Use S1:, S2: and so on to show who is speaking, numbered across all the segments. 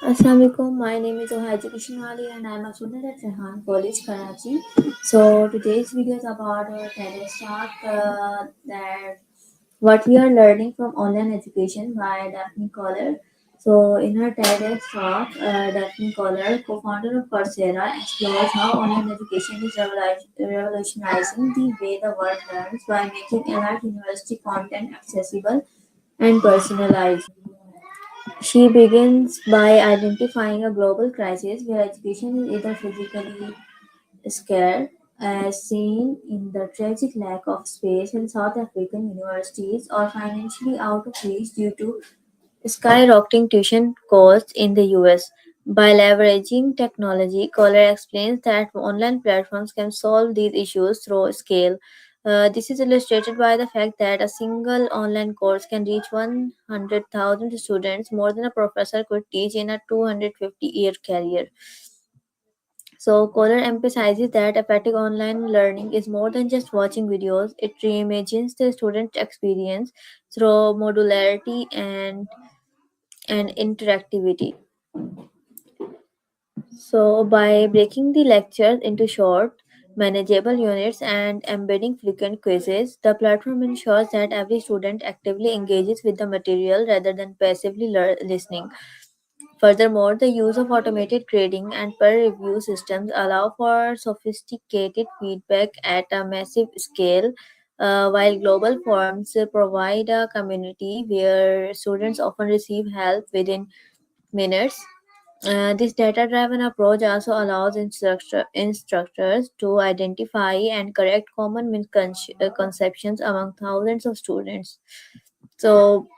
S1: Assalamualaikum. My name is Oha Education Wali and I'm a student at Rehan College, Karachi. So today's video is about our TEDx talk that what we are learning from online education by Daphne Collar. So in her TEDx talk, Daphne Collar, co-founder of Coursera, explores how online education is revolutionizing the way the world learns by making elite university content accessible and personalized. She begins by identifying a global crisis where education is either physically scarce, as seen in the tragic lack of space in South African universities, or financially out of reach due to skyrocketing tuition costs in the US. By leveraging technology, Kohler explains that online platforms can solve these issues through scale. This is illustrated by the fact that a single online course can reach 100,000 students, more than a professor could teach in a 250-year career. So, Kohler emphasizes that effective online learning is more than just watching videos, it reimagines the student experience through modularity and interactivity. So, by breaking the lectures into short, manageable units and embedding frequent quizzes, the platform ensures that every student actively engages with the material rather than passively listening. Furthermore, the use of automated grading and peer review systems allow for sophisticated feedback at a massive scale, while global forums provide a community where students often receive help within minutes. This data driven approach also allows instructors to identify and correct common misconceptions among thousands of students. So,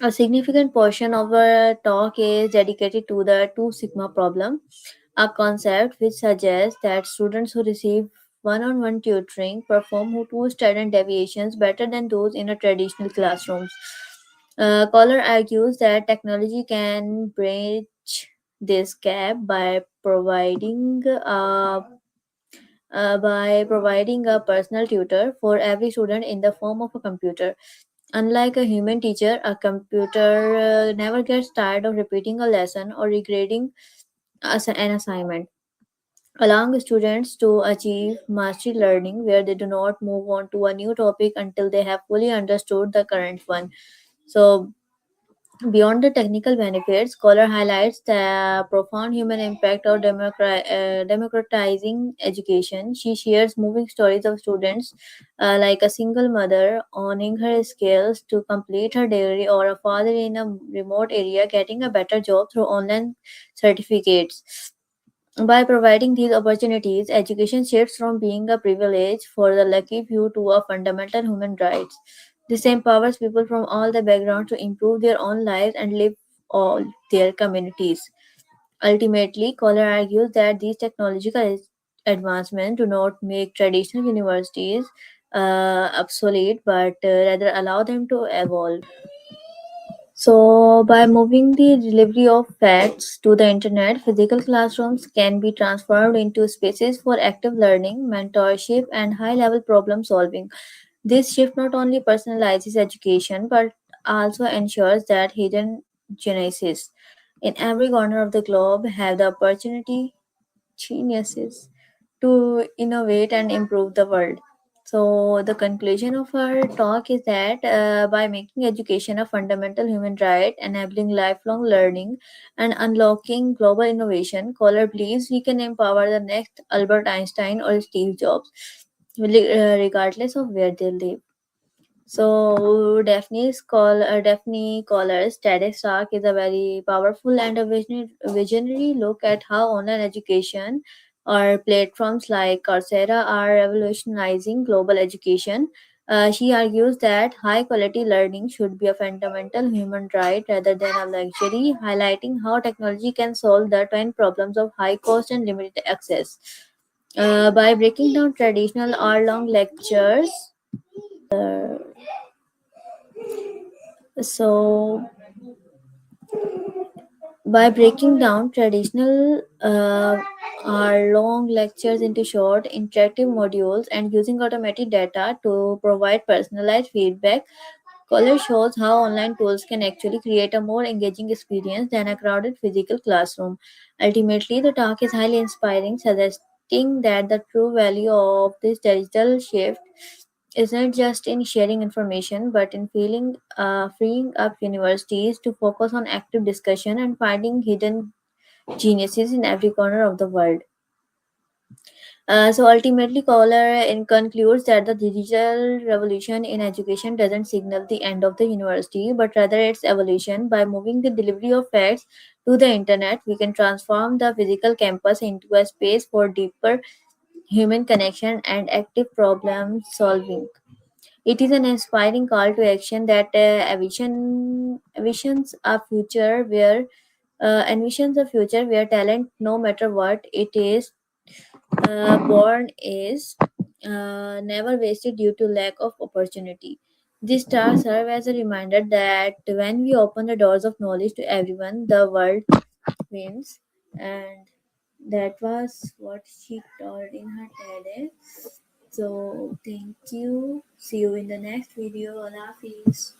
S1: a significant portion of our talk is dedicated to the 2 sigma problem, a concept which suggests that students who receive one on one tutoring perform two standard deviations better than those in a traditional classrooms. Collar argues that technology can bridge this gap by providing a personal tutor for every student in the form of a computer. Unlike a human teacher, a computer never gets tired of repeating a lesson or regrading an assignment, allowing students to achieve mastery learning where they do not move on to a new topic until they have fully understood the current one. So, beyond the technical benefits, Scholar highlights the profound human impact of democratizing education. She shares moving stories of students, like a single mother owning her skills to complete her degree, or a father in a remote area getting a better job through online certificates. By providing these opportunities, education shifts from being a privilege for the lucky few to a fundamental human right. This empowers people from all the backgrounds to improve their own lives and live all their communities. Ultimately, Kohler argues that these technological advancements do not make traditional universities obsolete, but rather allow them to evolve. So, by moving the delivery of facts to the internet, physical classrooms can be transformed into spaces for active learning, mentorship, and high level problem solving. This shift not only personalizes education but also ensures that hidden geniuses in every corner of the globe have the opportunity geniuses to innovate and improve the world. So, the conclusion of our talk is that by making education a fundamental human right, enabling lifelong learning, and unlocking global innovation, Kohler believes we can empower the next Albert Einstein or Steve Jobs, regardless of where they live. So Daphne Collar's TEDx talk is a very powerful and a visionary look at how online education or platforms like Coursera are revolutionizing global education. She argues that high quality learning should be a fundamental human right rather than a luxury, highlighting how technology can solve the twin problems of high cost and limited access. By breaking down traditional hour long lectures, so by breaking down traditional or long lectures into short interactive modules and using automated data to provide personalized feedback, College shows how online tools can actually create a more engaging experience than a crowded physical classroom. Ultimately, the talk is highly inspiring, suggesting that the true value of this digital shift isn't just in sharing information, but in freeing up universities to focus on active discussion and finding hidden geniuses in every corner of the world. So ultimately, Kohler concludes that the digital revolution in education doesn't signal the end of the university, but rather its evolution. By moving the delivery of facts to the internet, we can transform the physical campus into a space for deeper human connection and active problem solving. It is an inspiring call to action that envisions a future where talent, no matter what it is, born is never wasted due to lack of opportunity. These stars serve as a reminder that when we open the doors of knowledge to everyone, the world wins. And that was what she told in her TED. So thank you. See you in the next video. Allah Hafiz.